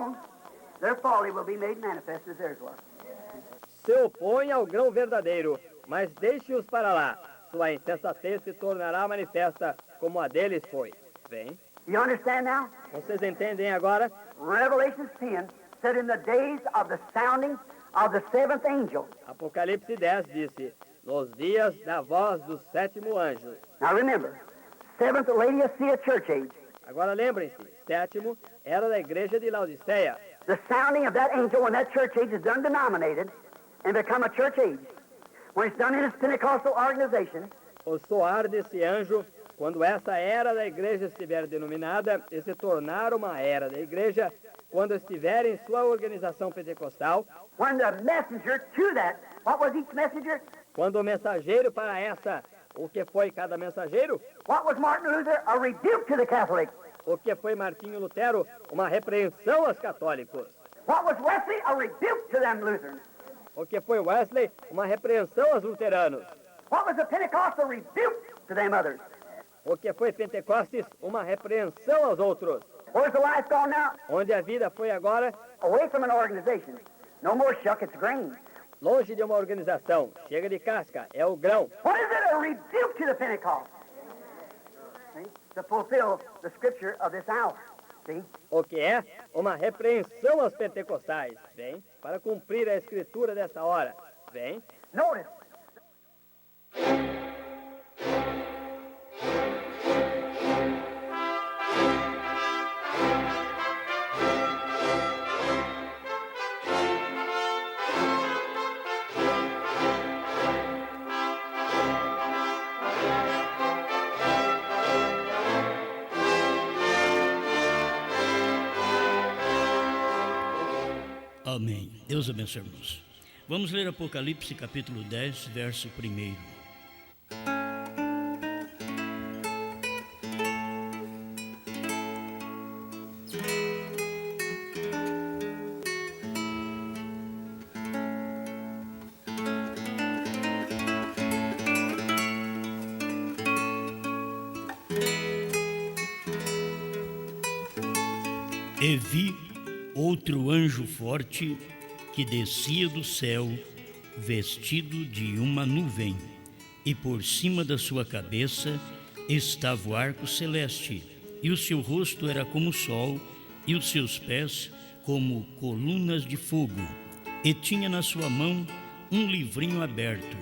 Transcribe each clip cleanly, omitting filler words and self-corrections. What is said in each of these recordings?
alone, their folly will be made manifest as theirs was. Se opõe ao grão verdadeiro, mas deixe-os para lá. Sua insensatez se tornará manifesta como a deles foi. Vem. You understand now? Vocês entendem agora? Revelation 10 said in the days of the sounding of the seventh angel. Apocalipse 10 disse, nos dias da voz do sétimo anjo. Now remember, seventh Laodicea church age. Agora lembrem-se, sétimo era da igreja de Laodiceia. The sounding of that angel when that church age is done denominated and become a church age. When it's done in its Pentecostal organization. O soar desse anjo, quando essa era da igreja estiver denominada e se tornar uma era da igreja, quando estiver em sua organização pentecostal. When the messenger to that, what was each messenger? Quando o mensageiro para essa, o que foi cada mensageiro? What was Martin Luther? A rebuke to the Catholics. O que foi Martinho Lutero? Uma repreensão aos católicos. What was Wesley? A rebuke to them Lutherans. O que foi Wesley? Uma repreensão aos luteranos. What was the Pentecost? A rebuke to them others. O que foi Pentecostes? Uma repreensão aos outros. Where's the life gone now? Onde a vida foi agora? Away from an organization. No more shuck, it's grain. Longe de uma organização. Chega de casca, é o grão. What is it? A rebuke to the Pentecost. See? To fulfill the scripture of this hour. See? O que é? Uma repreensão aos pentecostais. Vem, para cumprir a escritura dessa hora. Vem. Notice. Amém. Deus abençoe, irmãos. Vamos ler Apocalipse capítulo 10, verso 1. E vi outro anjo forte que descia do céu, vestido de uma nuvem, e por cima da sua cabeça estava o arco celeste, e o seu rosto era como o sol, e os seus pés como colunas de fogo, e tinha na sua mão um livrinho aberto,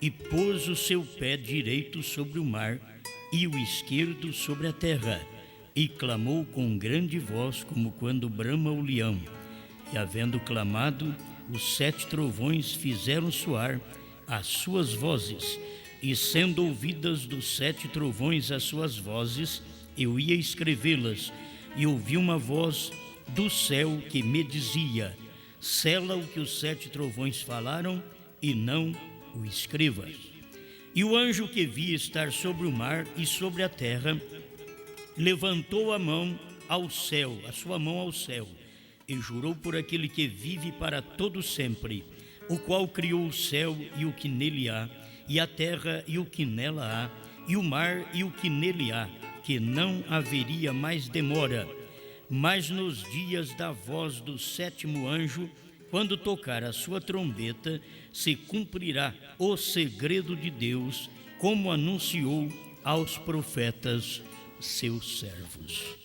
e pôs o seu pé direito sobre o mar, e o esquerdo sobre a terra, e clamou com grande voz, como quando brama o leão. E havendo clamado, os 7 trovões fizeram soar as suas vozes, e sendo ouvidas dos 7 trovões as suas vozes, eu ia escrevê-las, e ouvi uma voz do céu que me dizia: sela o que os 7 trovões falaram, e não o escrevas. E o anjo que vi estar sobre o mar e sobre a terra, levantou a mão ao céu, a sua mão ao céu, e jurou por aquele que vive para todo sempre, o qual criou o céu e o que nele há, e a terra e o que nela há, e o mar e o que nele há, que não haveria mais demora. Mas nos dias da voz do 7º anjo, quando tocar a sua trombeta, se cumprirá o segredo de Deus, como anunciou aos profetas seus servos.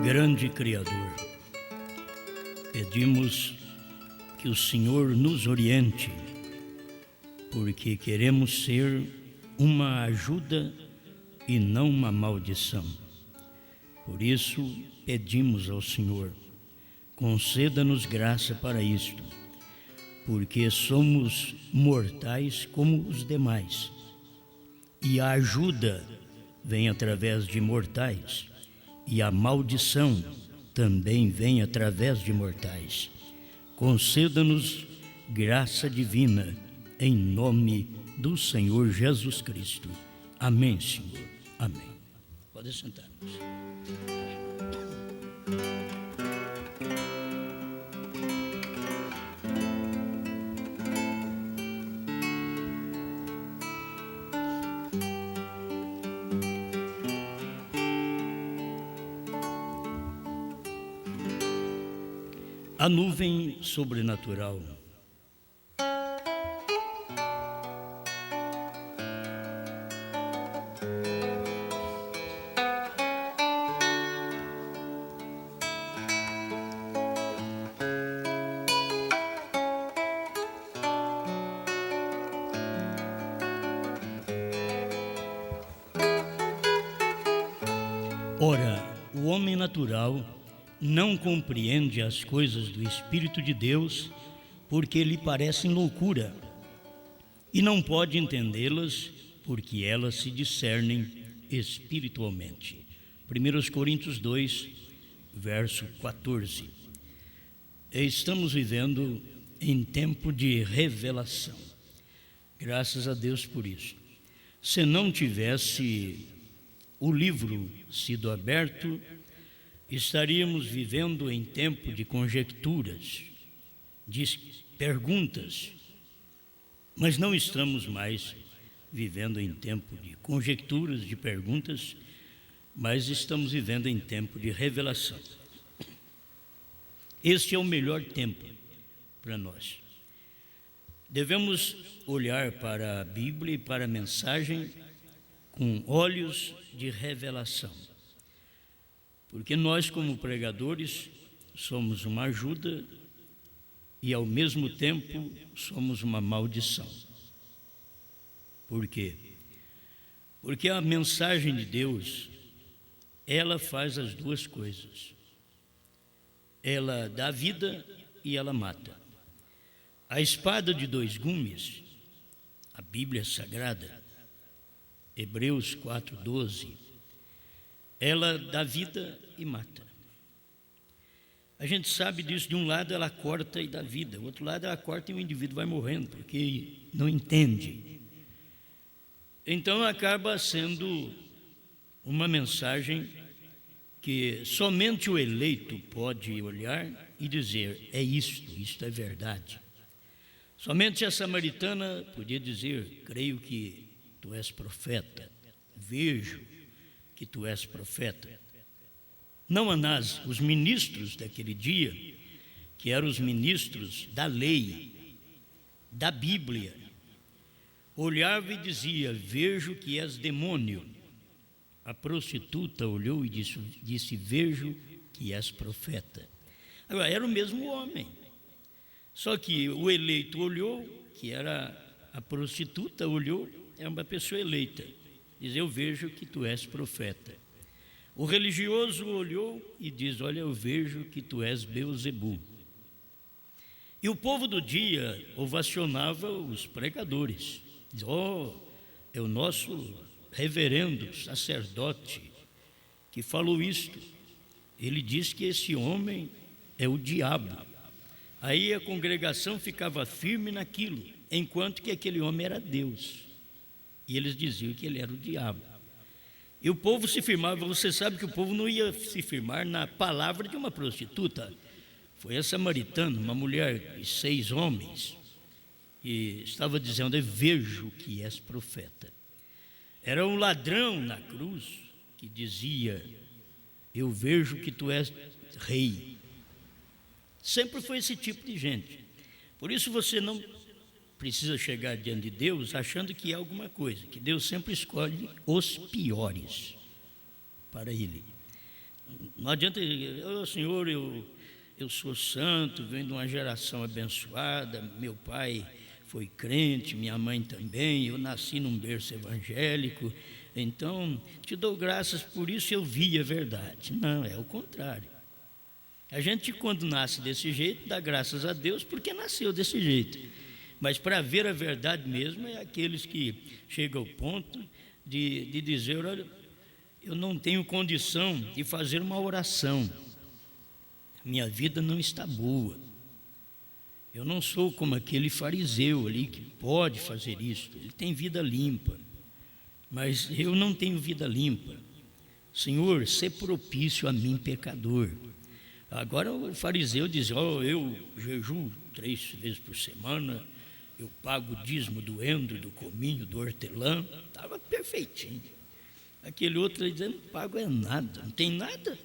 Grande Criador, pedimos que o Senhor nos oriente, porque queremos ser uma ajuda e não uma maldição. Por isso, pedimos ao Senhor, conceda-nos graça para isto, porque somos mortais como os demais, e a ajuda vem através de mortais. e a maldição também vem através de mortais. Conceda-nos graça divina, em nome do Senhor Jesus Cristo. Amém, Senhor. Amém. Pode sentar-nos. A nuvem sobrenatural. Ora, o homem natural não compreende as coisas do Espírito de Deus, porque lhe parecem loucura, e não pode entendê-las, porque elas se discernem espiritualmente. 1 Coríntios 2, verso 14. Estamos vivendo em tempo de revelação. Graças a Deus por isso. Se não tivesse o livro sido aberto, estaríamos vivendo em tempo de conjecturas, de perguntas, mas não estamos mais vivendo em tempo de conjecturas, de perguntas, mas estamos vivendo em tempo de revelação. Este é o melhor tempo para nós. Devemos olhar para a Bíblia e para a mensagem com olhos de revelação. Porque nós, como pregadores, somos uma ajuda e, ao mesmo tempo, somos uma maldição. Por quê? Porque a mensagem de Deus, ela faz as duas coisas. Ela dá vida e ela mata. A espada de dois gumes, a Bíblia Sagrada, Hebreus 4:12, ela dá vida e mata. A gente sabe disso. De um lado ela corta e dá vida, do outro lado ela corta e o indivíduo vai morrendo, porque não entende. Então acaba sendo uma mensagem que somente o eleito pode olhar e dizer: é isto é verdade. Somente a samaritana podia dizer: creio que tu és profeta, vejo que tu és profeta. Não Anás, os ministros daquele dia, que eram os ministros da lei, da Bíblia, olhava e dizia: vejo que és demônio. A prostituta olhou e disse: vejo que és profeta. Agora, era o mesmo homem, só que o eleito olhou, que era a prostituta, olhou, é uma pessoa eleita, diz: eu vejo que tu és profeta. O religioso olhou e diz: olha, eu vejo que tu és Beelzebu. E o povo do dia ovacionava os pregadores. Diz: é o nosso reverendo sacerdote que falou isto. Ele diz que esse homem é o diabo. Aí a congregação ficava firme naquilo, enquanto que aquele homem era Deus. E eles diziam que ele era o diabo. E o povo se firmava. Você sabe que o povo não ia se firmar na palavra de uma prostituta. Foi a samaritana, uma mulher de 6 homens, e estava dizendo: eu vejo que és profeta. Era um ladrão na cruz que dizia: eu vejo que tu és rei. Sempre foi esse tipo de gente. Por isso você não precisa chegar diante de Deus achando que é alguma coisa, que Deus sempre escolhe os piores para Ele. Não adianta dizer: Senhor, eu sou santo, venho de uma geração abençoada, meu pai foi crente, minha mãe também, eu nasci num berço evangélico, então te dou graças por isso, eu vi a verdade. Não, é o contrário. A gente, quando nasce desse jeito, dá graças a Deus porque nasceu desse jeito. Mas para ver a verdade mesmo é aqueles que chegam ao ponto de dizer: olha, eu não tenho condição de fazer uma oração. Minha vida não está boa. Eu não sou como aquele fariseu ali que pode fazer isso. Ele tem vida limpa, mas eu não tenho vida limpa. Senhor, sê propício a mim, pecador. Agora o fariseu diz, eu jejuo 3 vezes por semana, eu pago o dízimo do endro, do cominho, do hortelã. Estava perfeitinho. Aquele outro dizendo, não pago é nada, não tem nada.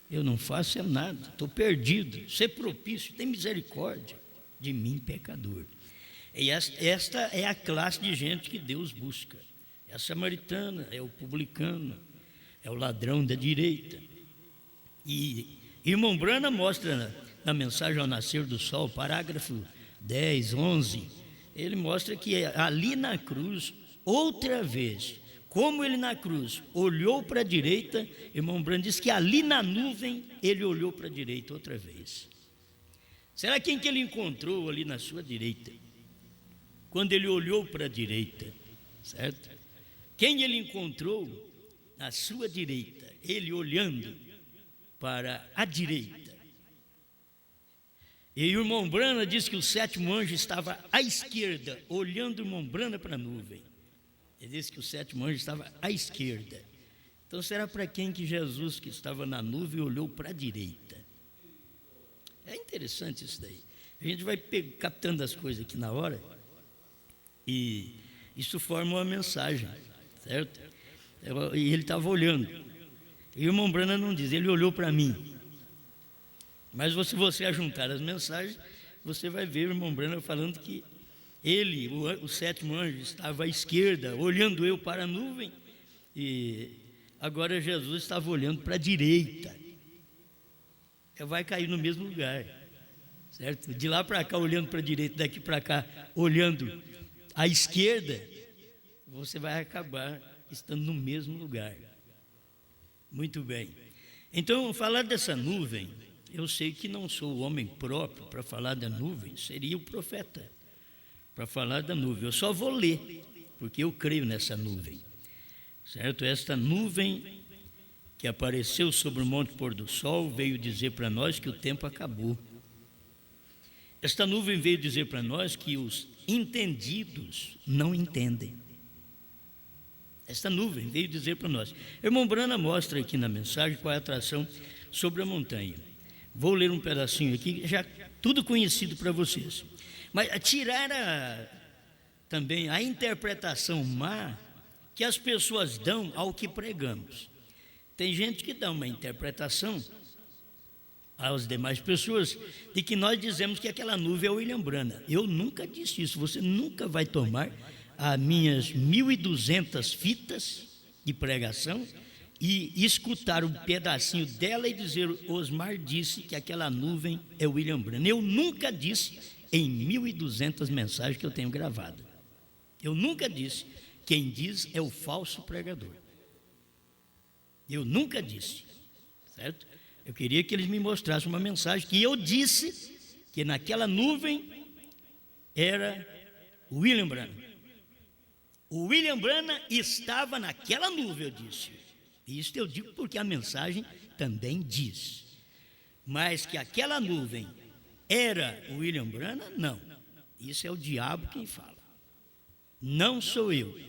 Eu não faço é nada, estou perdido. Sê propício, tem misericórdia de mim, pecador. E esta é a classe de gente que Deus busca. É a samaritana, é o publicano, é o ladrão da direita. E irmão Branham mostra na mensagem ao nascer do sol, parágrafo 10, 11, ele mostra que ali na cruz, outra vez, como ele na cruz olhou para a direita, irmão Branham diz que ali na nuvem ele olhou para a direita outra vez. Será quem que ele encontrou ali na sua direita? Quando ele olhou para a direita, certo? Quem ele encontrou na sua direita? Ele olhando para a direita. E o irmão Branham diz que o 7º anjo estava à esquerda, olhando o irmão Branham para a nuvem. Ele disse que o 7º anjo estava à esquerda. Então será para quem que Jesus, que estava na nuvem, olhou para a direita? É interessante isso daí. A gente vai captando as coisas aqui na hora e isso forma uma mensagem, certo? E ele estava olhando. E o irmão Branham não diz, ele olhou para mim. Mas se você ajuntar as mensagens, você vai ver o irmão Branham falando que ele, o 7º anjo, estava à esquerda, olhando eu para a nuvem, e agora Jesus estava olhando para a direita. Vai cair no mesmo lugar, certo? De lá para cá, olhando para a direita, daqui para cá, olhando à esquerda, você vai acabar estando no mesmo lugar. Muito bem. Então, falar dessa nuvem, eu sei que não sou o homem próprio para falar da nuvem, seria o profeta para falar da nuvem. Eu só vou ler, porque eu creio nessa nuvem, certo? Esta nuvem que apareceu sobre o Monte Pôr do Sol veio dizer para nós que o tempo acabou. Esta nuvem veio dizer para nós que os entendidos não entendem. Esta nuvem veio dizer para nós. Irmão Branham mostra aqui na mensagem qual é a atração sobre a montanha. Vou ler um pedacinho aqui, já tudo conhecido para vocês. Mas tirar também a interpretação má que as pessoas dão ao que pregamos. Tem gente que dá uma interpretação às demais pessoas de que nós dizemos que aquela nuvem é o William Branham. Eu nunca disse isso. Você nunca vai tomar as minhas 1.200 fitas de pregação e escutar um pedacinho dela e dizer, Osmar disse que aquela nuvem é o William Branham. Eu nunca disse em 1.200 mensagens que eu tenho gravado. Eu nunca disse. Quem diz é o falso pregador. Eu nunca disse, certo? Eu queria que eles me mostrassem uma mensagem que eu disse que naquela nuvem era o William Branham. O William Branham estava naquela nuvem, eu disse. Isso eu digo porque a mensagem também diz. Mas que aquela nuvem era o William Branham, não. Isso é o diabo quem fala. Não sou eu.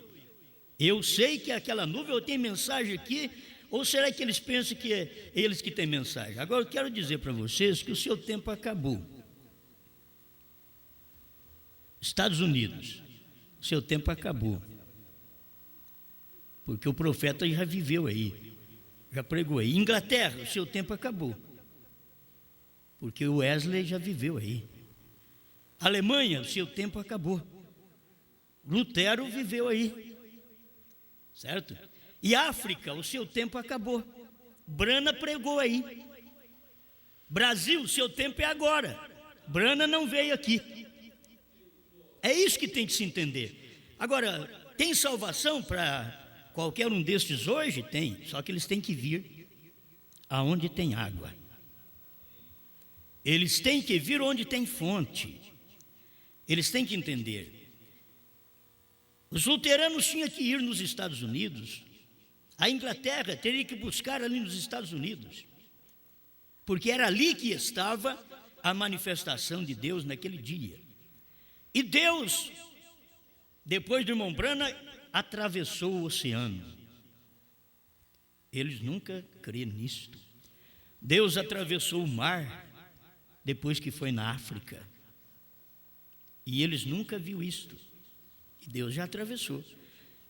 Eu sei que aquela nuvem, eu tenho mensagem aqui. Ou será que eles pensam que é eles que têm mensagem? Agora eu quero dizer para vocês que o seu tempo acabou. Estados Unidos, o seu tempo acabou. Porque o profeta já viveu aí, já pregou aí. Inglaterra, o seu tempo acabou. Porque o Wesley já viveu aí. Alemanha, o seu tempo acabou. Lutero viveu aí. Certo? E África, o seu tempo acabou. Branham pregou aí. Brasil, o seu tempo é agora. Branham não veio aqui. É isso que tem que se entender. Agora, tem salvação para qualquer um destes hoje? Tem, só que eles têm que vir aonde tem água. Eles têm que vir onde tem fonte. Eles têm que entender. Os luteranos tinham que ir nos Estados Unidos A Inglaterra teria que buscar ali nos Estados Unidos, porque era ali que estava a manifestação de Deus naquele dia. E Deus, depois do irmão Branham, atravessou o oceano. Eles nunca creram nisto. Deus atravessou o mar depois que foi na África. E eles nunca viram isto. E Deus já atravessou.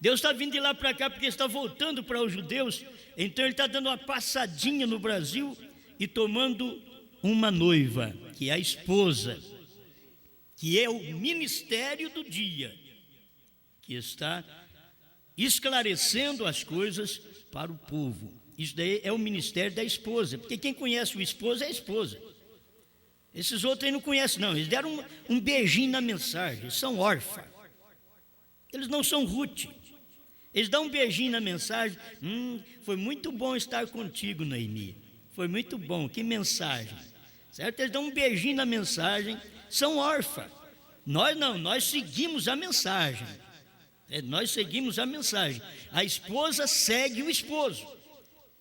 Deus está vindo de lá para cá porque está voltando para os judeus. Então Ele está dando uma passadinha no Brasil e tomando uma noiva, que é a esposa, que é o ministério do dia, que está esclarecendo as coisas para o povo. Isso daí é o ministério da esposa, porque quem conhece o esposo é a esposa. Esses outros aí não conhecem, não. Eles deram um beijinho na mensagem, eles são órfãos. Eles não são Ruth. Eles dão um beijinho na mensagem. Foi muito bom estar contigo, Noemi. Foi muito bom, que mensagem. Certo? Eles dão um beijinho na mensagem, são órfãos. Nós não, nós seguimos a mensagem. Nós seguimos a mensagem. A esposa segue o esposo.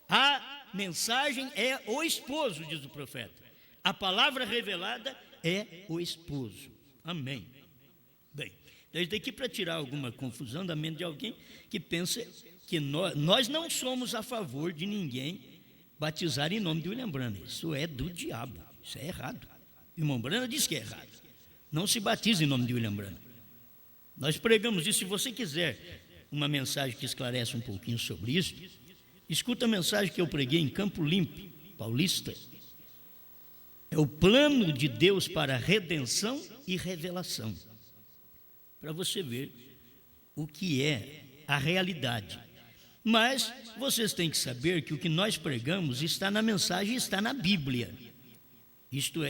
A mensagem é o esposo, diz o profeta. A palavra revelada é o esposo. Amém. Bem, desde daqui para tirar alguma confusão da mente de alguém que pensa que nós não somos a favor de ninguém batizar em nome de William Branham. Isso é do diabo, isso é errado. O irmão Branham diz que é errado. Não se batiza em nome de William Branham. Nós pregamos isso. Se você quiser uma mensagem que esclarece um pouquinho sobre isso, escuta a mensagem que eu preguei em Campo Limpo, Paulista. É o plano de Deus para redenção e revelação, para você ver o que é a realidade. Mas vocês têm que saber que o que nós pregamos está na mensagem, está na Bíblia. Isto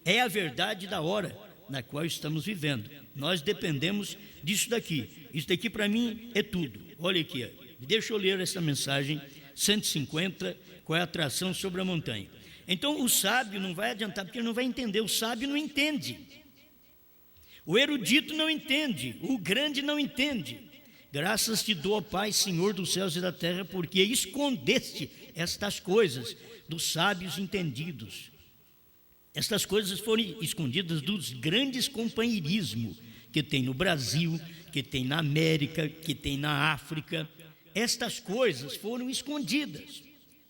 é a verdade da hora na qual estamos vivendo. Nós dependemos disso daqui. Isso daqui para mim é tudo. Olha aqui, deixa eu ler essa mensagem 150, qual é a atração sobre a montanha. Então o sábio não vai adiantar, porque ele não vai entender. O sábio não entende. O erudito não entende. O grande não entende. Graças te dou, ó Pai, Senhor dos céus e da terra, porque escondeste estas coisas dos sábios entendidos. Estas coisas foram escondidas dos grandes companheirismos que tem no Brasil, que tem na América, que tem na África. Estas coisas foram escondidas.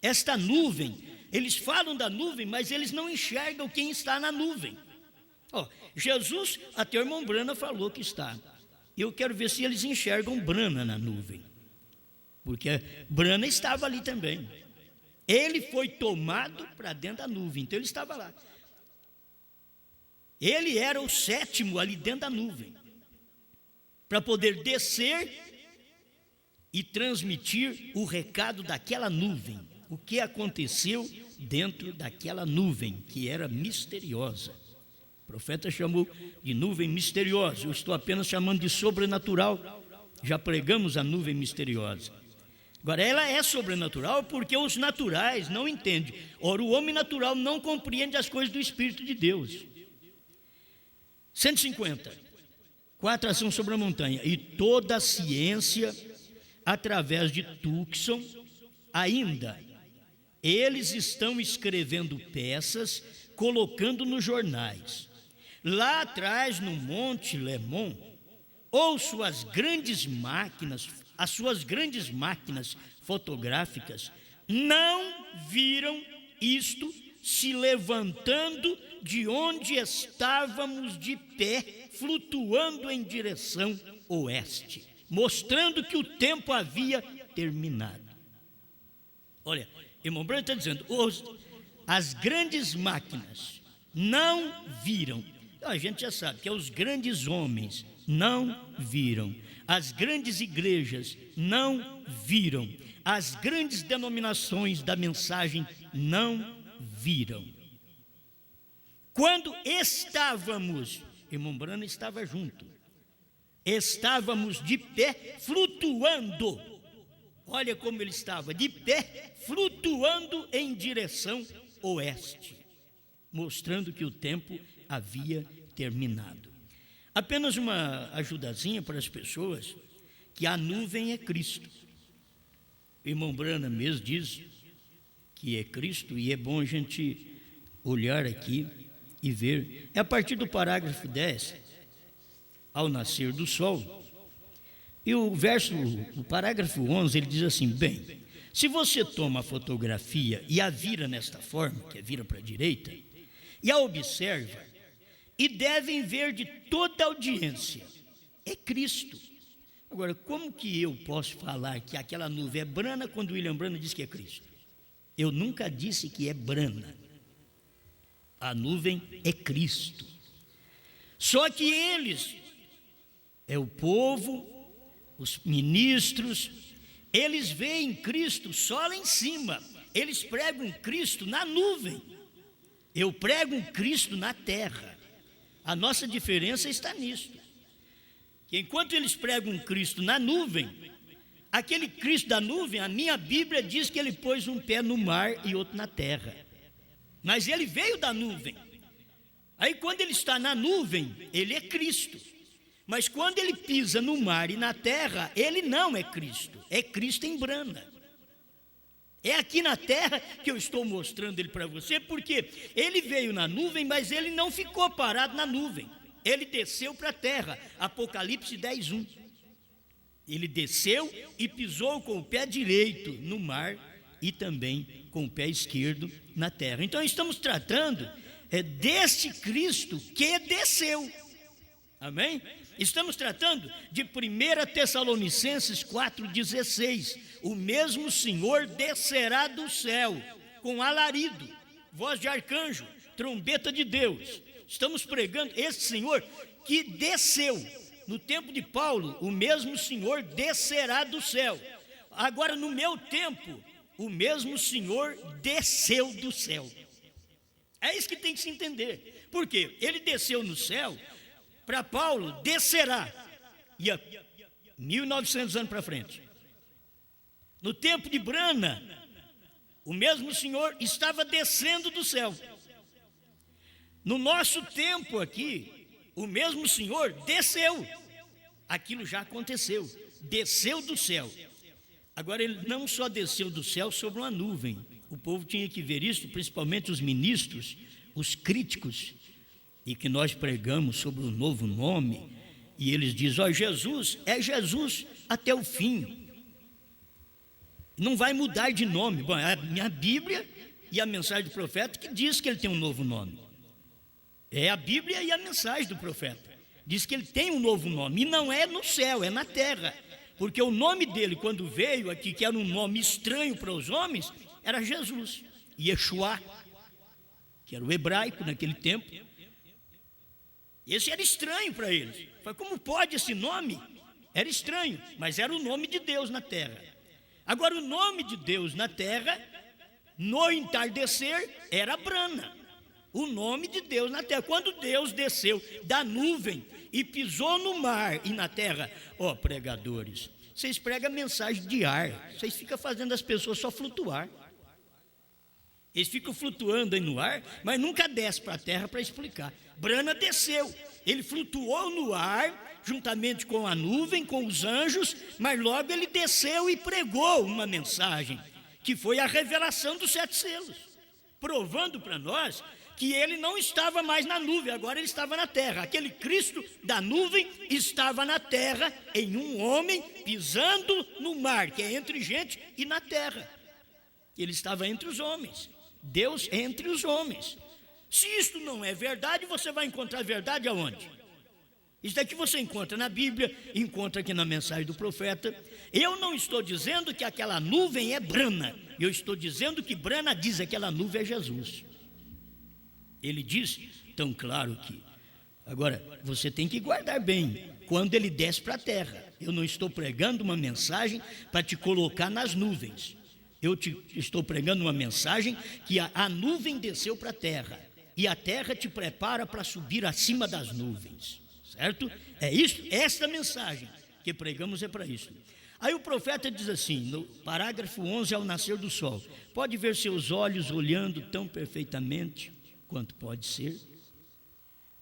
Esta nuvem, eles falam da nuvem, mas eles não enxergam quem está na nuvem. Jesus, até o irmão Branham falou que está. Eu quero ver se eles enxergam Branham na nuvem, porque Branham estava ali também. Ele foi tomado para dentro da nuvem, então ele estava lá. Ele era o sétimo ali dentro da nuvem, para poder descer e transmitir o recado daquela nuvem, o que aconteceu dentro daquela nuvem, que era misteriosa. O profeta chamou de nuvem misteriosa. Eu estou apenas chamando de sobrenatural. Já pregamos a nuvem misteriosa. Agora, ela é sobrenatural porque os naturais não entendem. Ora, o homem natural não compreende as coisas do Espírito de Deus. 150. Com a atração sobre a montanha. E toda a ciência, através de Tucson, ainda, eles estão escrevendo peças, colocando nos jornais. Lá atrás, no Monte Lemon, ou suas grandes máquinas, as suas grandes máquinas fotográficas, não viram isto se levantando de onde estávamos de pé, flutuando em direção oeste, mostrando que o tempo havia terminado. Olha, irmão Branham está dizendo, as grandes máquinas não viram. A gente já sabe que os grandes homens não viram. As grandes igrejas não viram. As grandes denominações da mensagem não viram. Quando estávamos, irmão Branham estava junto, estávamos de pé flutuando. Olha como ele estava, de pé flutuando em direção oeste, mostrando que o tempo havia terminado. Apenas uma ajudazinha para as pessoas, que a nuvem é Cristo. O irmão Branham mesmo diz que é Cristo, e é bom a gente olhar aqui e ver. É a partir do parágrafo 10, ao nascer do sol. E o parágrafo 11, ele diz assim: bem, se você toma a fotografia e a vira nesta forma, que é vira para a direita, e a observa, e devem ver de toda a audiência, é Cristo. Agora, como que eu posso falar que aquela nuvem é Branham quando William Branham diz que é Cristo? Eu nunca disse que é Branham. A nuvem é Cristo. Só que eles, é o povo, os ministros, eles veem Cristo só lá em cima. Eles pregam Cristo na nuvem. Eu prego Cristo na terra. A nossa diferença está nisso. Que enquanto eles pregam Cristo na nuvem, aquele Cristo da nuvem, a minha Bíblia diz que ele pôs um pé no mar e outro na terra. Mas ele veio da nuvem. Aí quando ele está na nuvem, ele é Cristo. Mas quando ele pisa no mar e na terra, ele não é Cristo. É Cristo em Branham. É aqui na terra que eu estou mostrando ele para você, porque ele veio na nuvem, mas ele não ficou parado na nuvem. Ele desceu para a terra. Apocalipse 10:1. Ele desceu e pisou com o pé direito no mar e também com o pé esquerdo na terra. Então estamos tratando deste Cristo que desceu. Amém? Estamos tratando de 1 Tessalonicenses 4,16. O mesmo Senhor descerá do céu com alarido, voz de arcanjo, trombeta de Deus. Estamos pregando esse Senhor que desceu. No tempo de Paulo, o mesmo Senhor descerá do céu. Agora, no meu tempo, o mesmo Senhor desceu do céu. É isso que tem que se entender. Por quê? Ele desceu no céu. Para Paulo, descerá. E 1900 anos para frente. No tempo de Branham, o mesmo Senhor estava descendo do céu. No nosso tempo aqui, o mesmo Senhor desceu. Aquilo já aconteceu. Desceu do céu. Agora, ele não só desceu do céu sobre uma nuvem. O povo tinha que ver isso, principalmente os ministros, os críticos, e que nós pregamos sobre o novo nome, e eles dizem: ó, Jesus é Jesus até o fim, não vai mudar de nome. Bom, é a minha Bíblia e a mensagem do profeta que diz que ele tem um novo nome. É a Bíblia e a mensagem do profeta, diz que ele tem um novo nome, e não é no céu, é na terra, porque o nome dele, quando veio aqui, que era um nome estranho para os homens, era Jesus, Yeshua, que era o hebraico naquele tempo. Esse era estranho para eles. Falei, como pode esse nome? Era estranho, mas era o nome de Deus na terra. Agora, o nome de Deus na terra, no entardecer, era Branham. O nome de Deus na terra. Quando Deus desceu da nuvem e pisou no mar e na terra, ó, pregadores, vocês pregam mensagem de ar, vocês ficam fazendo as pessoas só flutuar. Eles ficam flutuando aí no ar, mas nunca desce para a terra para explicar. Branham desceu, ele flutuou no ar, juntamente com a nuvem, com os anjos, mas logo ele desceu e pregou uma mensagem, que foi a revelação dos 7 selos, provando para nós que ele não estava mais na nuvem, agora ele estava na terra. Aquele Cristo da nuvem estava na terra, em um homem, pisando no mar, que é entre gente, e na terra. Ele estava entre os homens. Deus entre os homens. Se isto não é verdade, você vai encontrar verdade aonde? Isso daqui você encontra na Bíblia, encontra aqui na mensagem do profeta. Eu não estou dizendo que aquela nuvem é Branham, eu estou dizendo que Branham diz que aquela nuvem é Jesus. Ele diz tão claro que. Agora, você tem que guardar bem, quando ele desce para a terra. Eu não estou pregando uma mensagem para te colocar nas nuvens. Eu estou pregando uma mensagem que a nuvem desceu para a terra, e a terra te prepara para subir acima das nuvens, certo? É isso, essa mensagem que pregamos é para isso. Aí o profeta diz assim, no parágrafo 11, ao nascer do sol: pode ver seus olhos olhando tão perfeitamente quanto pode ser,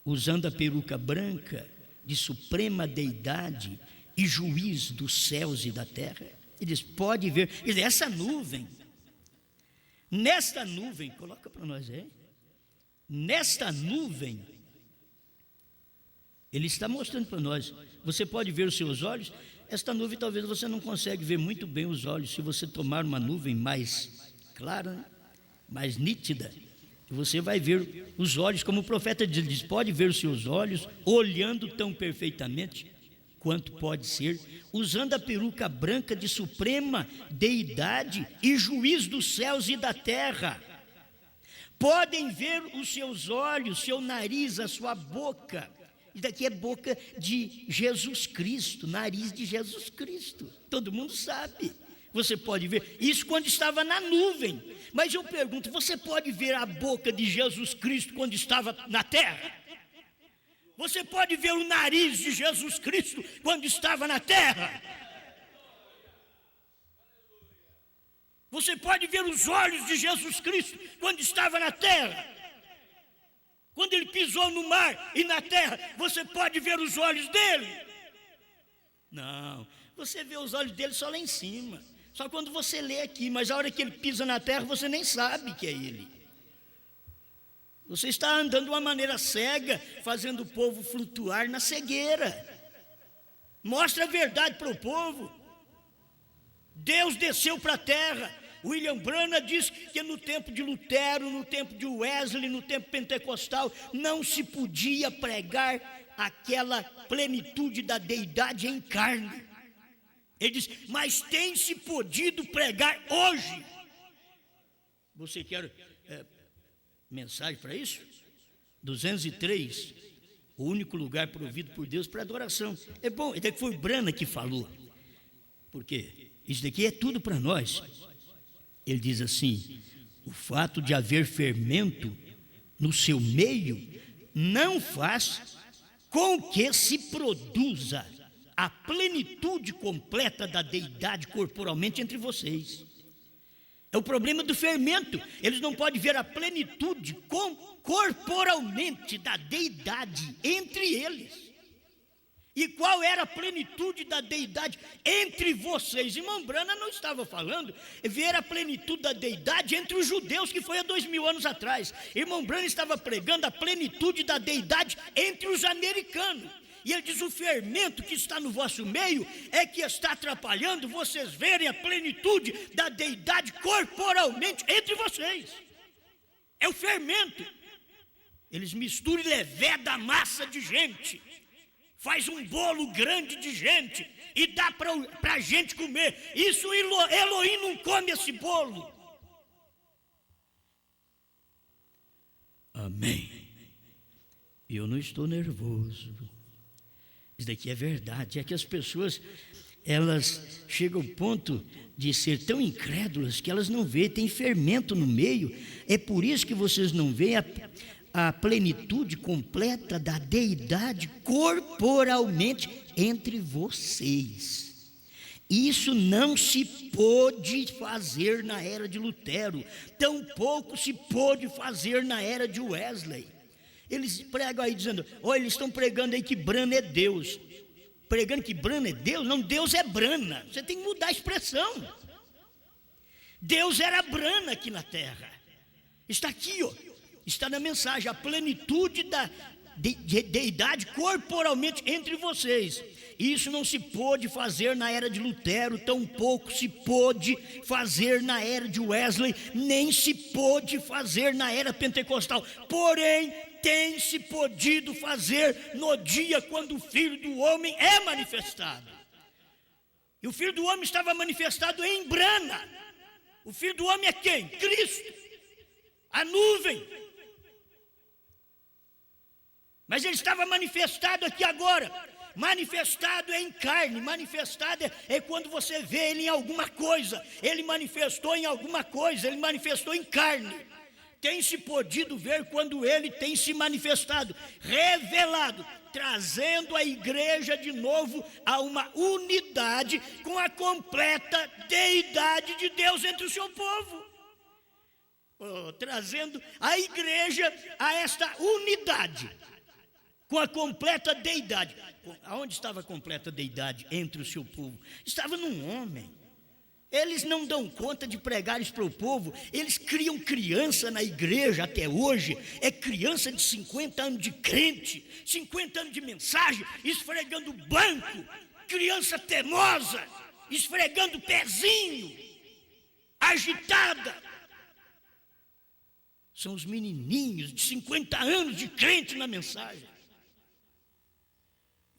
usando a peruca branca de suprema deidade e juiz dos céus e da terra. Ele diz, pode ver. Ele diz, essa nuvem, nesta nuvem, coloca para nós aí, nesta nuvem, ele está mostrando para nós, você pode ver os seus olhos. Esta nuvem talvez você não consegue ver muito bem os olhos, se você tomar uma nuvem mais clara, né? Mais nítida, você vai ver os olhos, como o profeta diz, pode ver os seus olhos, olhando tão perfeitamente, quanto pode ser, usando a peruca branca de suprema deidade e juiz dos céus e da terra. Podem ver os seus olhos, seu nariz, a sua boca. Isso daqui é boca de Jesus Cristo, nariz de Jesus Cristo. Todo mundo sabe. Você pode ver isso quando estava na nuvem. Mas eu pergunto, você pode ver a boca de Jesus Cristo quando estava na terra? Você pode ver o nariz de Jesus Cristo quando estava na terra? Você pode ver os olhos de Jesus Cristo quando estava na terra? Quando ele pisou no mar e na terra, você pode ver os olhos dele? Não, você vê os olhos dele só lá em cima. Só quando você lê aqui, mas a hora que ele pisa na terra, você nem sabe que é ele. Você está andando de uma maneira cega, fazendo o povo flutuar na cegueira. Mostra a verdade para o povo. Deus desceu para a terra. William Branham diz que no tempo de Lutero, no tempo de Wesley, no tempo pentecostal, não se podia pregar aquela plenitude da deidade em carne. Ele diz, mas tem-se podido pregar hoje. Você quer mensagem para isso? 203, o único lugar provido por Deus para adoração. É bom, até que foi o Branham que falou, porque isso daqui é tudo para nós. Ele diz assim, o fato de haver fermento no seu meio não faz com que se produza a plenitude completa da deidade corporalmente entre vocês. É o problema do fermento. Eles não podem ver a plenitude corporalmente da deidade entre eles. E qual era a plenitude da deidade entre vocês? Irmão Branham não estava falando ver a plenitude da deidade entre os judeus, que foi há 2000 anos atrás. Irmão Branham estava pregando a plenitude da deidade entre os americanos. E ele diz, o fermento que está no vosso meio é que está atrapalhando vocês verem a plenitude da deidade corporalmente entre vocês. É o fermento. Eles misturam e levedam a massa de gente. Faz um bolo grande de gente e dá para a gente comer. Isso Elohim não come esse bolo. Amém. Eu não estou nervoso. Isso daqui é verdade. É que as pessoas, elas chegam ao ponto de ser tão incrédulas que elas não veem, tem fermento no meio. É por isso que vocês não veem a plenitude completa da deidade corporalmente entre vocês. Isso não se pôde fazer na era de Lutero, tampouco se pôde fazer na era de Wesley. Eles pregam aí dizendo, eles estão pregando aí que Branham é Deus. Pregando que Branham é Deus? Não, Deus é Branham. Você tem que mudar a expressão. Deus era Branham aqui na terra. Está aqui, está na mensagem, a plenitude da deidade corporalmente entre vocês. Isso não se pôde fazer na era de Lutero, tampouco se pôde fazer na era de Wesley, nem se pôde fazer na era pentecostal. Porém, tem se podido fazer no dia quando o Filho do Homem é manifestado. E o Filho do Homem estava manifestado em Branham. O Filho do Homem é quem? Cristo. A nuvem. Mas ele estava manifestado aqui agora. Manifestado em carne. Manifestado é quando você vê ele em alguma coisa. Ele manifestou em alguma coisa. Ele manifestou em carne. Tem se podido ver quando ele tem se manifestado, revelado, trazendo a igreja de novo a uma unidade com a completa deidade de Deus entre o seu povo. Trazendo a igreja a esta unidade com a completa deidade. Aonde estava a completa deidade entre o seu povo? Estava num homem. Eles não dão conta de pregar isso para o povo. Eles criam criança na igreja até hoje. É criança de 50 anos de crente, 50 anos de mensagem, esfregando banco. Criança teimosa, esfregando pezinho, agitada. São os menininhos de 50 anos de crente na mensagem.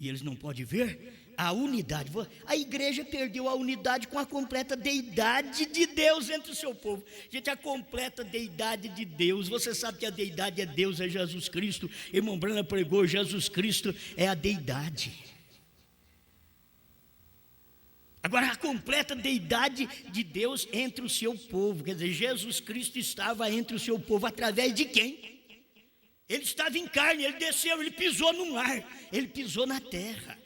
E eles não podem ver a unidade. A igreja perdeu a unidade com a completa deidade de Deus entre o seu povo. Gente, a completa deidade de Deus. Você sabe que a deidade é Deus, é Jesus Cristo. Irmão Brana pregou, Jesus Cristo é a deidade. Agora, a completa deidade de Deus entre o seu povo. Quer dizer, Jesus Cristo estava entre o seu povo através de quem? Ele estava em carne, ele desceu, ele pisou no mar, ele pisou na terra.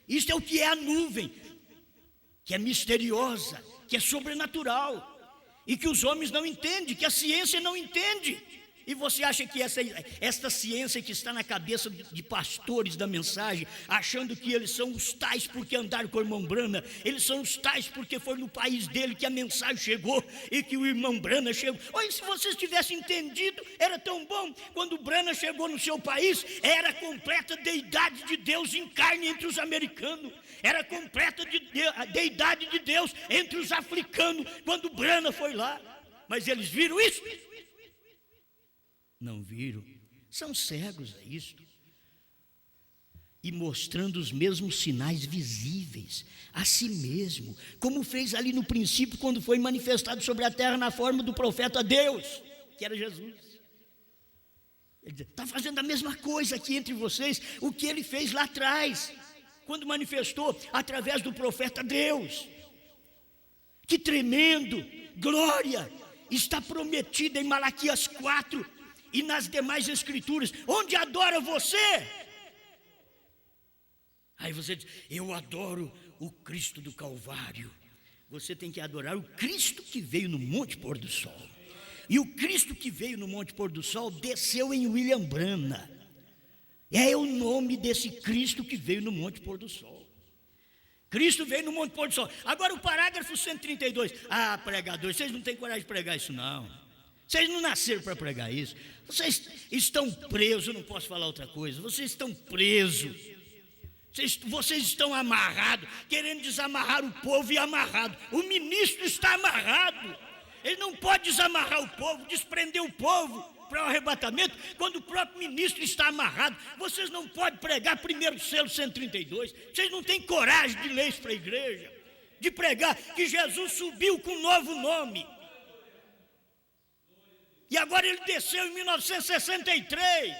Isso é o que é a nuvem, que é misteriosa, que é sobrenatural, e que os homens não entendem, que a ciência não entende. E você acha que esta ciência que está na cabeça de pastores da mensagem, achando que eles são os tais porque andaram com o irmão Brana, eles são os tais porque foi no país dele que a mensagem chegou e que o irmão Brana chegou. Olha, se vocês tivessem entendido, era tão bom. Quando o Brana chegou no seu país, era a completa deidade de Deus em carne entre os americanos, era a completa deidade de Deus entre os africanos, quando o Brana foi lá. Mas eles viram isso? Não viram, são cegos a isto. E mostrando os mesmos sinais visíveis a si mesmo, como fez ali no princípio, quando foi manifestado sobre a terra na forma do profeta Deus, que era Jesus. Ele diz, está fazendo a mesma coisa aqui entre vocês, o que ele fez lá atrás, quando manifestou através do profeta Deus. Que tremendo, glória, está prometida em Malaquias 4, e nas demais escrituras, onde adora você? Aí você diz, eu adoro o Cristo do Calvário. Você tem que adorar o Cristo que veio no Monte Pôr do Sol. E o Cristo que veio no Monte Pôr do Sol desceu em William Brana. É o nome desse Cristo que veio no Monte Pôr do Sol. Cristo veio no Monte Pôr do Sol. Agora o parágrafo 132. Ah, pregadores, vocês não têm coragem de pregar isso não. Vocês não nasceram para pregar isso. Vocês estão presos, eu não posso falar outra coisa. Vocês estão presos. Vocês estão amarrados, querendo desamarrar o povo e amarrado. O ministro está amarrado. Ele não pode desamarrar o povo, desprender o povo para o arrebatamento, quando o próprio ministro está amarrado. Vocês não podem pregar primeiro selo 132. Vocês não têm coragem de ler isso para a igreja, de pregar que Jesus subiu com um novo nome. E agora ele desceu em 1963.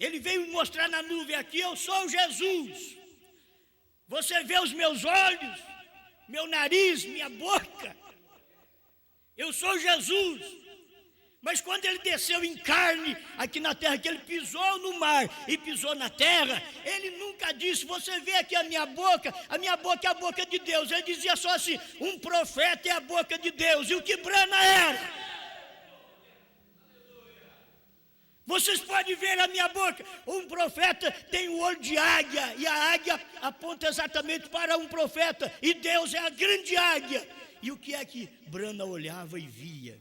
Ele veio mostrar na nuvem aqui, eu sou Jesus. Você vê os meus olhos, meu nariz, minha boca. Eu sou Jesus. Mas quando ele desceu em carne aqui na terra, que ele pisou no mar e pisou na terra, ele nunca disse, você vê aqui a minha boca é a boca de Deus. Ele dizia só assim, um profeta é a boca de Deus. E o que Brana era? Vocês podem ver a minha boca. Um profeta tem o olho de águia, e a águia aponta exatamente para um profeta, e Deus é a grande águia. E o que é que Brana olhava e via?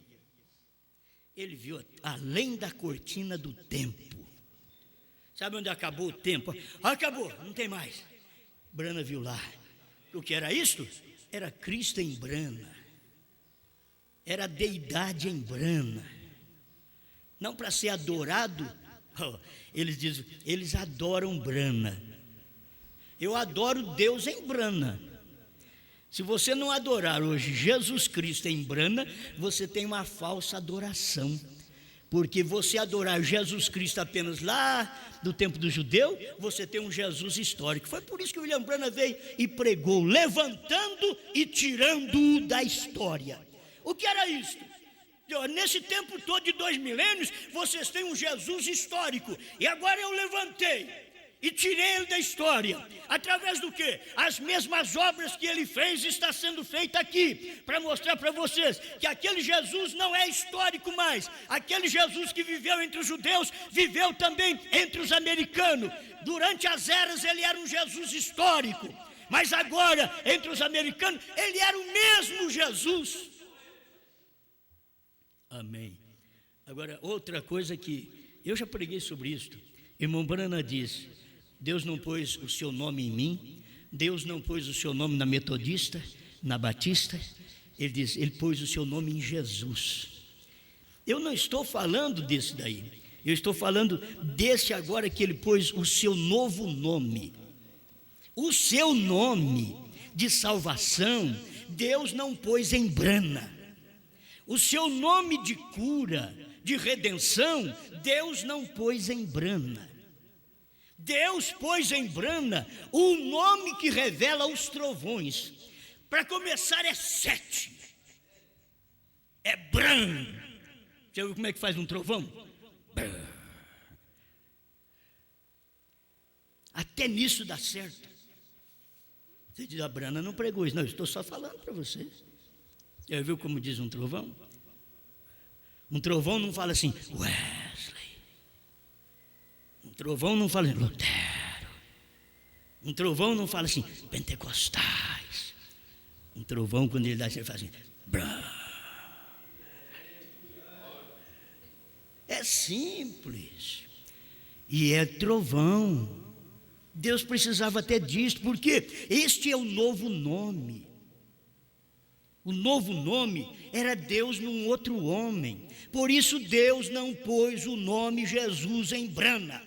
Ele viu além da cortina do tempo. Sabe onde acabou o tempo? Acabou, não tem mais. Brana viu lá. O que era isto? Era Cristo em Brana. Era a deidade em Brana. Não para ser adorado, eles dizem, eles adoram Brana. Eu adoro Deus em Brana. Se você não adorar hoje Jesus Cristo em Brana, você tem uma falsa adoração. Porque você adorar Jesus Cristo apenas lá do tempo do judeu, você tem um Jesus histórico. Foi por isso que William Brana veio e pregou, levantando e tirando-o da história. O que era isto? Nesse tempo todo de 2 milênios, vocês têm um Jesus histórico. E agora eu levantei e tirei ele da história. Através do quê? As mesmas obras que ele fez está sendo feita aqui, para mostrar para vocês que aquele Jesus não é histórico mais. Aquele Jesus que viveu entre os judeus, viveu também entre os americanos. Durante as eras ele era um Jesus histórico. mas agora, entre os americanos, ele era o mesmo Jesus. Amém. Agora, outra coisa que eu já preguei sobre isso. Irmão Brana diz: Deus não pôs o seu nome em mim, Deus não pôs o seu nome na Metodista, na Batista. Ele diz: Ele pôs o seu nome em Jesus. Eu não estou falando desse daí, eu estou falando desse agora que ele pôs o seu novo nome. O seu nome de salvação, Deus não pôs em Brana. O seu nome de cura, de redenção, Deus não pôs em Brana. Deus pôs em Brana o nome que revela os trovões. Para começar é 7. É Bran. Já viu como é que faz um trovão? Bran. Até nisso dá certo. Você diz: a Brana não pregou isso. Não, eu estou só falando para vocês. Já viu como diz um trovão? Um trovão não fala assim, Wesley. Um trovão não fala Lutero. Um trovão não fala assim, pentecostais. Um trovão, quando ele dá, ele fala assim, Bran. É simples. E é trovão. Deus precisava até disso, porque este é o novo nome. O novo nome era Deus num outro homem. Por isso Deus não pôs o nome Jesus em Brana.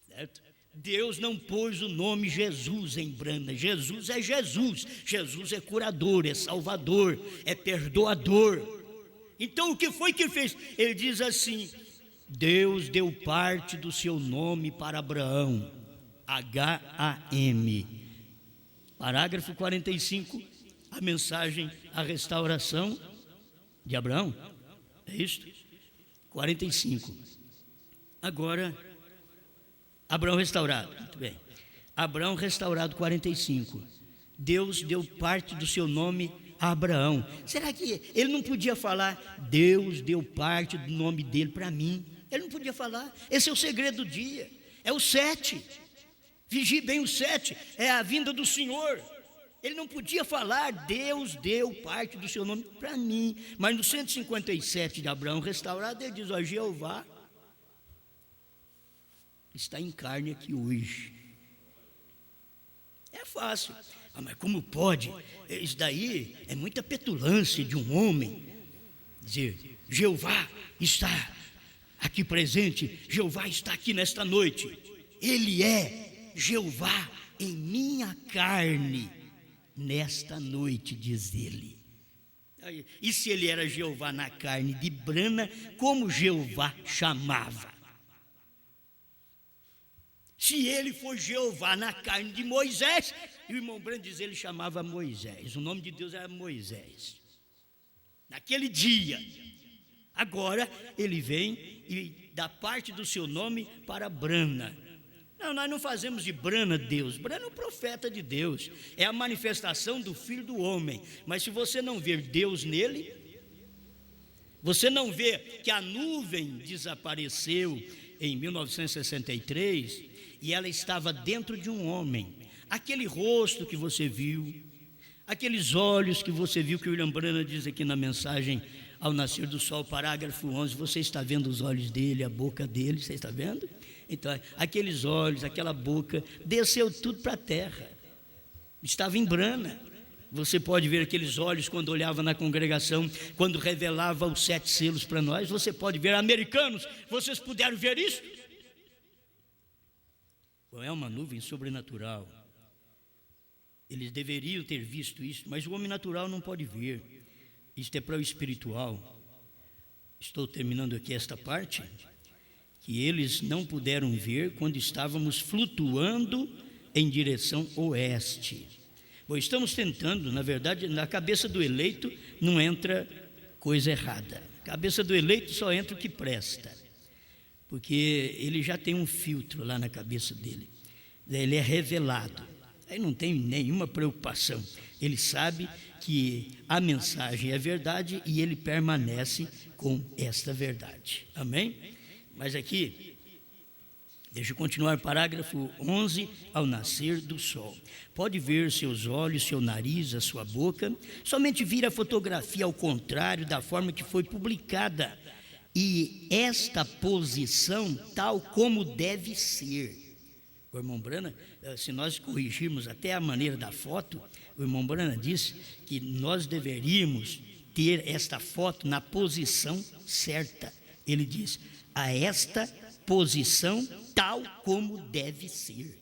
Certo? Deus não pôs o nome Jesus em Brana. Jesus é Jesus. Jesus é curador, é salvador, é perdoador. Então o que foi que fez? Ele diz assim: Deus deu parte do seu nome para Abraão. H-A-M. Parágrafo 45, a mensagem, a restauração de Abraão. É isto? 45. Agora, Abraão restaurado. Muito bem. Abraão restaurado, 45. Deus deu parte do seu nome a Abraão. Será que ele não podia falar, Deus deu parte do nome dele para mim? Ele não podia falar. Esse é o segredo do dia. É o 7. Vigie bem o 7, é a vinda do Senhor. Ele não podia falar, Deus deu parte do seu nome para mim. Mas no 157 de Abraão restaurado, ele diz: ó, Jeová está em carne aqui hoje. É fácil. Ah, mas como pode? Isso daí é muita petulância de um homem dizer, Jeová está aqui presente, Jeová está aqui nesta noite. Ele é Jeová em minha carne nesta noite, diz ele. E se ele era Jeová na carne de Brana, como Jeová chamava? Se ele for Jeová na carne de Moisés, e o irmão Brana diz, ele chamava Moisés, o nome de Deus era Moisés. Naquele dia, agora ele vem e dá parte do seu nome para Brana. Não, nós não fazemos de Brana Deus. Brana é o profeta de Deus, é a manifestação do Filho do Homem. Mas se você não ver Deus nele, você não vê que a nuvem desapareceu em 1963 e ela estava dentro de um homem. Aquele rosto que você viu, aqueles olhos que você viu, que o William Brana diz aqui na mensagem Ao Nascer do Sol, parágrafo 11, você está vendo os olhos dele, a boca dele, você está vendo? Então, aqueles olhos, aquela boca, desceu tudo para a terra. Estava em Brana. Você pode ver aqueles olhos quando olhava na congregação, quando revelava os 7 selos para nós. Você pode ver, americanos, vocês puderam ver isso? Bom, é uma nuvem sobrenatural. Eles deveriam ter visto isso, mas o homem natural não pode ver. Isto é para o espiritual. Estou terminando aqui esta parte. Que eles não puderam ver quando estávamos flutuando em direção oeste. Bom, estamos tentando, na verdade, na cabeça do eleito não entra coisa errada. Na cabeça do eleito só entra o que presta, porque ele já tem um filtro lá na cabeça dele. Ele é revelado, aí não tem nenhuma preocupação. Ele sabe que a mensagem é verdade e ele permanece com esta verdade. Amém? Mas aqui, Deixa eu continuar, parágrafo 11. Ao nascer do sol, pode ver seus olhos, seu nariz, a sua boca, somente vira a fotografia ao contrário da forma que foi publicada, e esta posição tal como deve ser. O irmão Brana, se nós corrigirmos até a maneira da foto, o irmão Brana disse que nós deveríamos ter esta foto na posição certa. Ele diz, a esta posição tal como deve ser.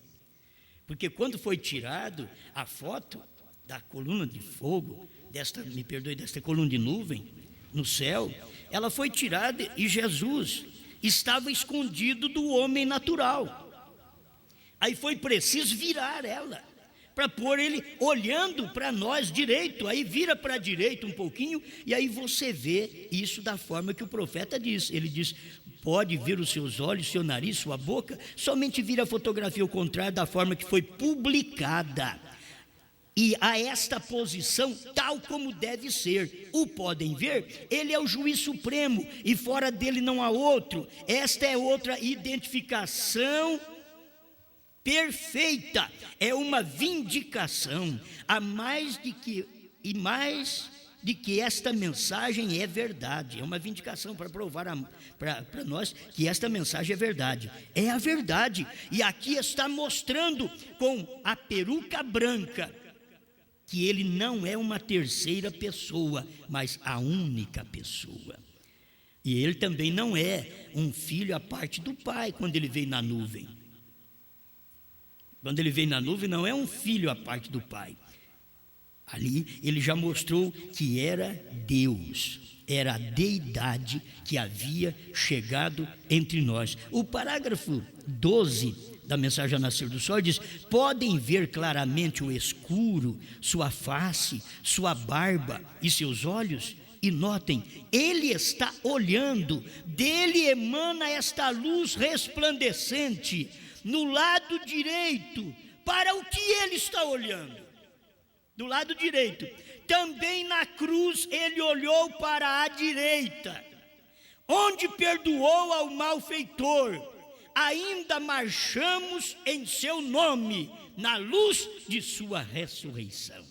Porque quando foi tirado a foto da coluna de fogo, desta coluna de nuvem no céu, ela foi tirada e Jesus estava escondido do homem natural. Aí foi preciso virar ela, para pôr ele olhando para nós direito. Aí vira para a direita um pouquinho, e aí você vê isso da forma que o profeta diz. Ele diz, pode ver os seus olhos, seu nariz, sua boca, somente vira a fotografia ao contrário da forma que foi publicada. E a esta posição, tal como deve ser. O podem ver, ele é o juiz supremo, e fora dele não há outro. Esta é outra identificação perfeita, é uma vindicação, mais de que esta mensagem é verdade. É uma vindicação para provar para nós que esta mensagem é verdade. É a verdade, e aqui está mostrando com a peruca branca que ele não é uma terceira pessoa, mas a única pessoa. E ele também não é um filho à parte do pai quando ele veio na nuvem. Quando ele veio na nuvem, não é um filho à parte do pai. Ali ele já mostrou que era Deus, era a deidade que havia chegado entre nós. O parágrafo 12 da mensagem ao nascer do sol diz, podem ver claramente o escuro, sua face, sua barba e seus olhos? E notem, ele está olhando, dele emana esta luz resplandecente, no lado direito, para o que ele está olhando? Do lado direito. Também na cruz ele olhou para a direita, onde perdoou ao malfeitor. Ainda marchamos em seu nome, na luz de sua ressurreição.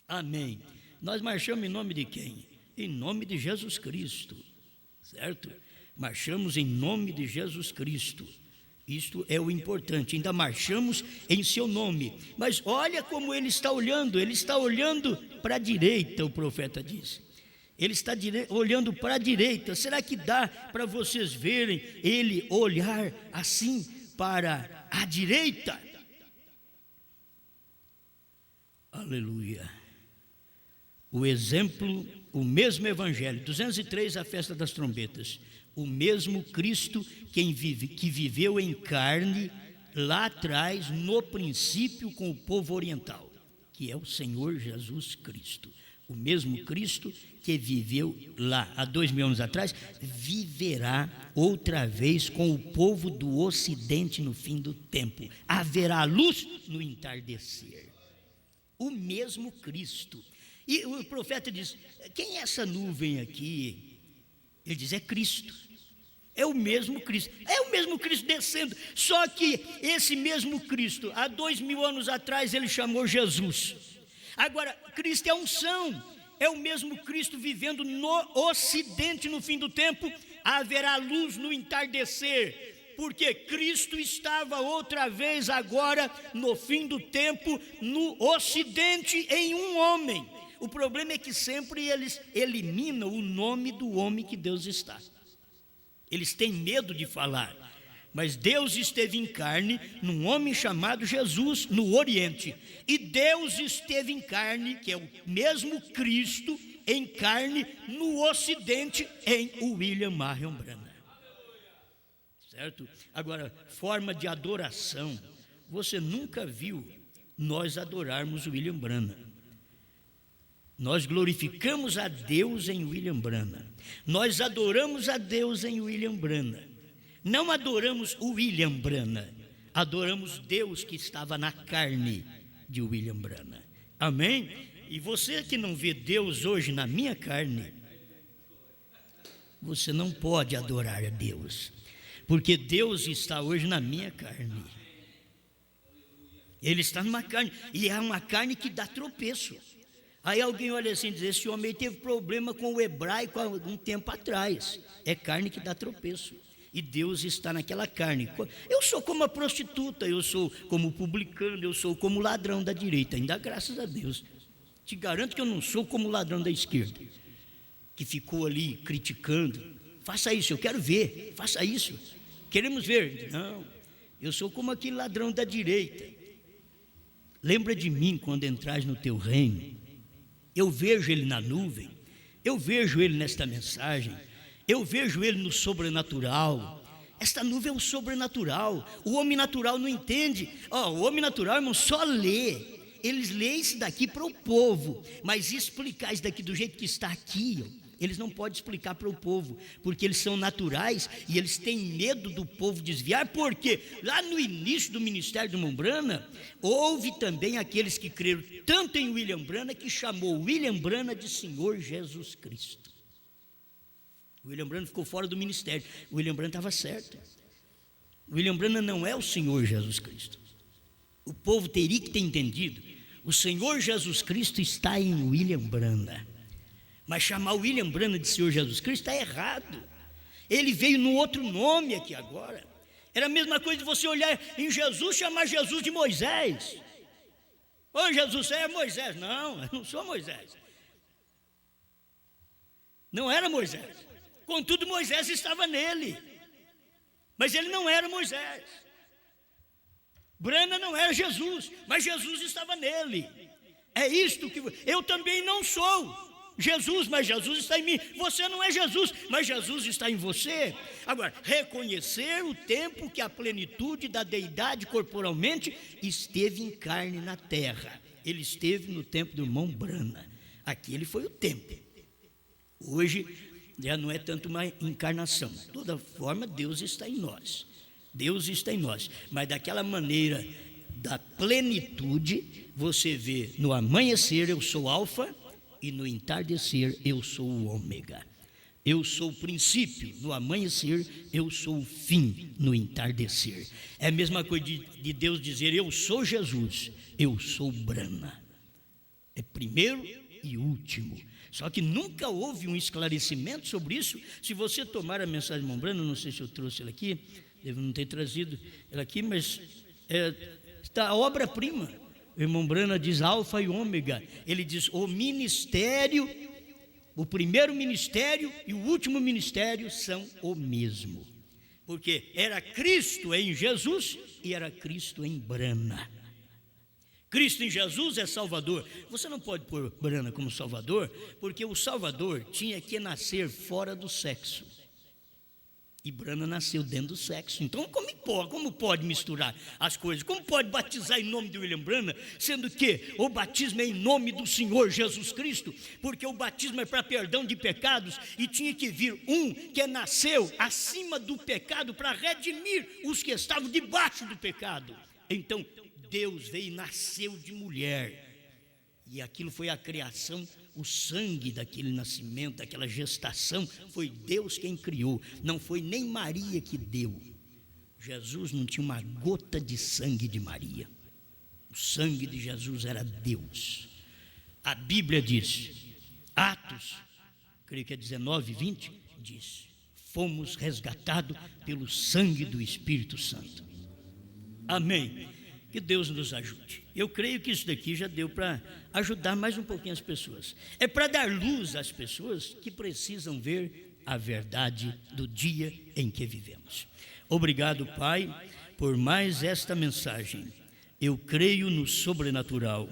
Amém. Nós marchamos em nome de quem? Em nome de Jesus Cristo, certo? Marchamos em nome de Jesus Cristo. Isto é o importante, ainda marchamos em seu nome. Mas olha como ele está olhando para a direita, o profeta diz. Ele está olhando para a direita. Será que dá para vocês verem ele olhar assim para a direita? Aleluia. O exemplo, o mesmo evangelho, 203, a festa das trombetas. O mesmo Cristo que viveu em carne lá atrás, no princípio, com o povo oriental, que é o Senhor Jesus Cristo. O mesmo Cristo que viveu lá há 2000 anos atrás, viverá outra vez com o povo do ocidente no fim do tempo. Haverá luz no entardecer. O mesmo Cristo. E o profeta diz, quem é essa nuvem aqui? Ele diz, é Cristo. É o mesmo Cristo descendo. Só que esse mesmo Cristo, há 2000 anos atrás, ele chamou Jesus. Agora, Cristo é unção, é o mesmo Cristo vivendo no ocidente no fim do tempo. Haverá luz no entardecer, porque Cristo estava outra vez agora, no fim do tempo, no ocidente em um homem. O problema é que sempre eles eliminam o nome do homem que Deus está. Eles têm medo de falar, mas Deus esteve em carne num homem chamado Jesus no Oriente, e Deus esteve em carne, que é o mesmo Cristo, em carne no Ocidente, em William Marion Branham. Certo? Agora, forma de adoração, você nunca viu nós adorarmos o William Branham. Nós glorificamos a Deus em William Branham. Nós adoramos a Deus em William Branham. Não adoramos o William Branham, adoramos Deus que estava na carne de William Branham. Amém? E você que não vê Deus hoje na minha carne, você não pode adorar a Deus. porque Deus está hoje na minha carne. Ele está numa carne, e é uma carne que dá tropeço. Aí alguém olha assim e diz: esse homem teve problema com o hebraico há algum tempo atrás. É carne que dá tropeço, e Deus está naquela carne. Eu sou como a prostituta, eu sou como o publicano, eu sou como o ladrão da direita, ainda graças a Deus. Te garanto que eu não sou como o ladrão da esquerda, que ficou ali criticando. Faça isso, eu quero ver, faça isso, queremos ver. Não, eu sou como aquele ladrão da direita. Lembra de mim quando entrares no teu reino. Eu vejo ele na nuvem, eu vejo ele nesta mensagem, eu vejo ele no sobrenatural. Esta nuvem é o sobrenatural. O homem natural não entende. O homem natural, irmão, só lê. Eles leem isso daqui para o povo, mas explicar isso daqui do jeito que está aqui, eles não podem explicar para o povo, porque eles são naturais e eles têm medo do povo desviar, porque lá no início do ministério do irmão Branham, houve também aqueles que creram tanto em William Branham, que chamou William Branham de Senhor Jesus Cristo. William Branham ficou fora do ministério. William Branham estava certo. William Branham não é o Senhor Jesus Cristo. O povo teria que ter entendido. O Senhor Jesus Cristo está em William Branham. Mas chamar o William Branham de Senhor Jesus Cristo está errado. Ele veio num outro nome aqui agora. Era a mesma coisa de você olhar em Jesus, chamar Jesus de Moisés. Ô Jesus, você é Moisés. Não, eu não sou Moisés. Não era Moisés. Contudo, Moisés estava nele, mas ele não era Moisés. Branham não era Jesus, mas Jesus estava nele. É isto que eu também não sou Jesus, mas Jesus está em mim. Você não é Jesus, mas Jesus está em você. Agora, reconhecer o tempo que a plenitude da deidade corporalmente esteve em carne na terra. Ele esteve no tempo do irmão Branham. Aqui ele foi o tempo. Hoje já não é tanto uma encarnação. De toda forma, Deus está em nós. Deus está em nós. Mas daquela maneira da plenitude, você vê no amanhecer eu sou alfa, e no entardecer eu sou o ômega. Eu sou o princípio, no amanhecer eu sou o fim, no entardecer. É a mesma coisa de Deus dizer: eu sou Jesus, eu sou Branham. É primeiro e último. Só que nunca houve um esclarecimento sobre isso. Se você tomar a mensagem de irmão Branham, não sei se eu trouxe ela aqui, devo não ter trazido ela aqui, mas está a obra-prima. O irmão Branham diz alfa e ômega. Ele diz o ministério, o primeiro ministério e o último ministério são o mesmo. Porque era Cristo em Jesus e era Cristo em Branham. Cristo em Jesus é Salvador. Você não pode pôr Branham como Salvador, porque o Salvador tinha que nascer fora do sexo. E Branham nasceu dentro do sexo. Então como pode misturar as coisas? Como pode batizar em nome de William Branham, sendo que o batismo é em nome do Senhor Jesus Cristo? Porque o batismo é para perdão de pecados, e tinha que vir um que nasceu acima do pecado para redimir os que estavam debaixo do pecado. Então Deus veio e nasceu de mulher, e aquilo foi a criação. O sangue daquele nascimento, daquela gestação, foi Deus quem criou, não foi nem Maria que deu. Jesus não tinha uma gota de sangue de Maria. O sangue de Jesus era Deus. A Bíblia diz, Atos, creio que é 19, 20, diz: fomos resgatados pelo sangue do Espírito Santo. Amém. Que Deus nos ajude. Eu creio que isso daqui já deu para ajudar mais um pouquinho as pessoas. É para dar luz às pessoas que precisam ver a verdade do dia em que vivemos. Obrigado, Pai, por mais esta mensagem. Eu creio no sobrenatural.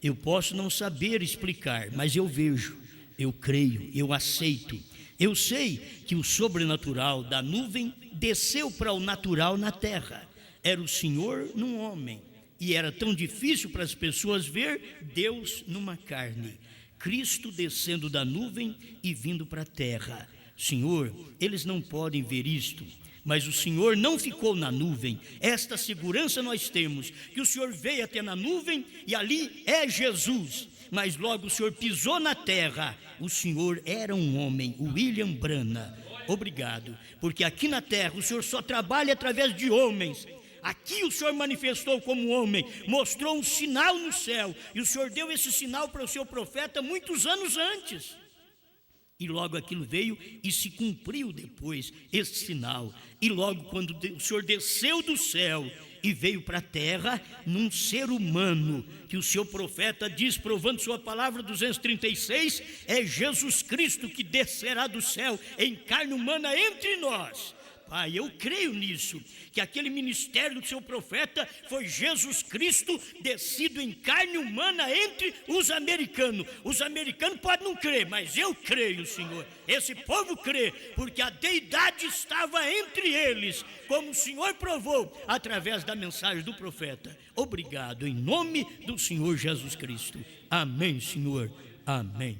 Eu posso não saber explicar, mas eu vejo, eu creio, eu aceito. Eu sei que o sobrenatural da nuvem desceu para o natural na terra. Era o Senhor num homem, e era tão difícil para as pessoas ver Deus numa carne. Cristo descendo da nuvem e vindo para a terra. Senhor, eles não podem ver isto, mas o Senhor não ficou na nuvem. Esta segurança nós temos, que o Senhor veio até na nuvem, e ali é Jesus. Mas logo o Senhor pisou na terra. O Senhor era um homem, o William Branham. obrigado, porque aqui na terra o Senhor só trabalha através de homens. Aqui o Senhor manifestou como homem, mostrou um sinal no céu, e o Senhor deu esse sinal para o seu profeta muitos anos antes. E logo aquilo veio e se cumpriu depois, esse sinal. E logo quando o Senhor desceu do céu e veio para a terra, num ser humano, que o seu profeta diz, provando sua palavra 236, é Jesus Cristo que descerá do céu em carne humana entre nós. Pai, eu creio nisso, que aquele ministério do seu profeta foi Jesus Cristo descido em carne humana entre os americanos. Os americanos podem não crer, mas eu creio, Senhor. Esse povo crê, porque a deidade estava entre eles, como o Senhor provou através da mensagem do profeta. Obrigado, em nome do Senhor Jesus Cristo. Amém, Senhor. Amém.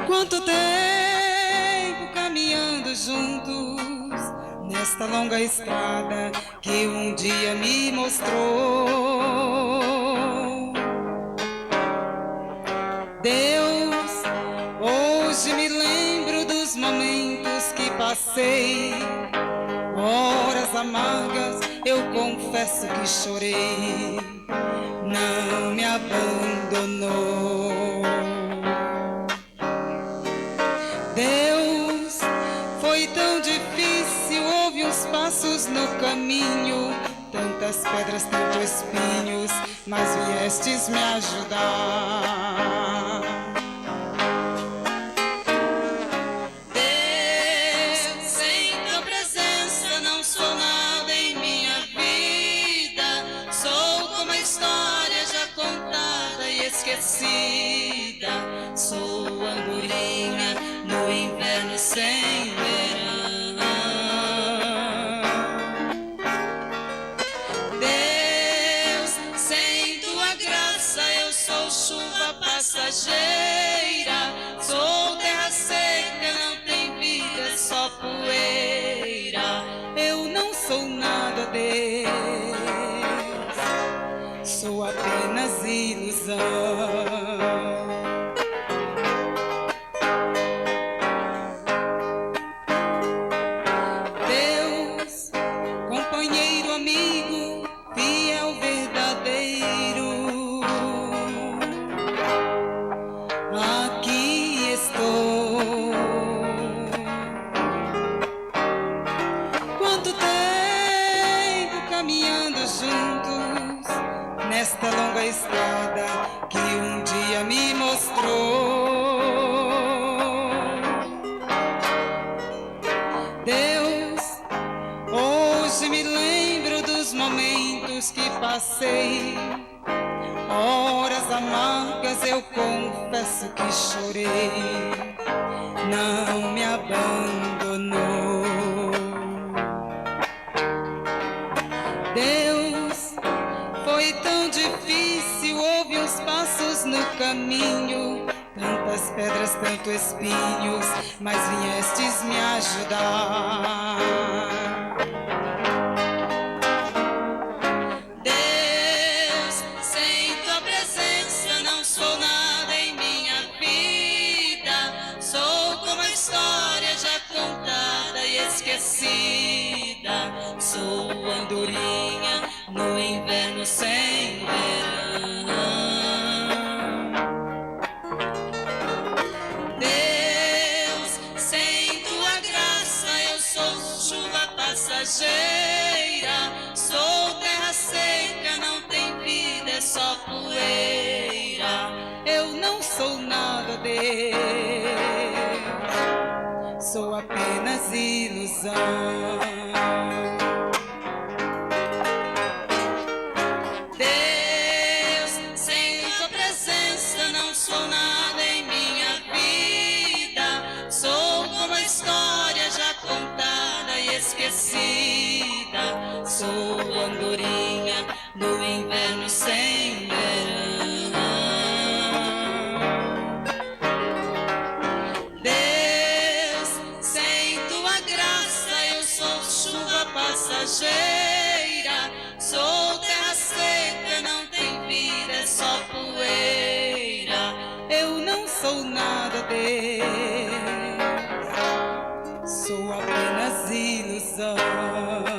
Quanto tempo caminhando juntos nesta longa estrada que um dia me mostrou. Deus, hoje me lembro dos momentos que passei, horas amargas, eu confesso que chorei, não me abandonou. Deus, foi tão difícil, houve uns passos no caminho, tantas pedras, tantos espinhos, mas viestes me ajudar. Deus, sem tua presença não sou nada em minha vida, sou como a história já contada e esquecida, sou andorinha no inverno sem verão. Deus, sem tua graça eu sou chuva passageira, sou terra seca, não tem vida, só poeira. Eu não sou nada, Deus, sou apenas ilusão. Nesta longa estrada que um dia me mostrou. Deus, hoje me lembro dos momentos que passei, horas amargas, eu confesso que chorei, não me abandonou. Deus, foi tão difícil, houve uns passos no caminho, tantas pedras, tantos espinhos, mas viestes me ajudar. Deus, sem tua presença não sou nada em minha vida, sou como a história já contada e esquecida, sou andorinha no inverno sem verão. Deus, sem tua graça eu sou chuva passageira, sou terra seca, não tem vida, é só poeira. Eu não sou nada, Deus, sou apenas ilusão. Esquecida, sou andorinha no inverno sem verão. sujeira. Sou terra seca, não tem vida, é só poeira. Eu não sou nada, Deus, sou apenas ilusão.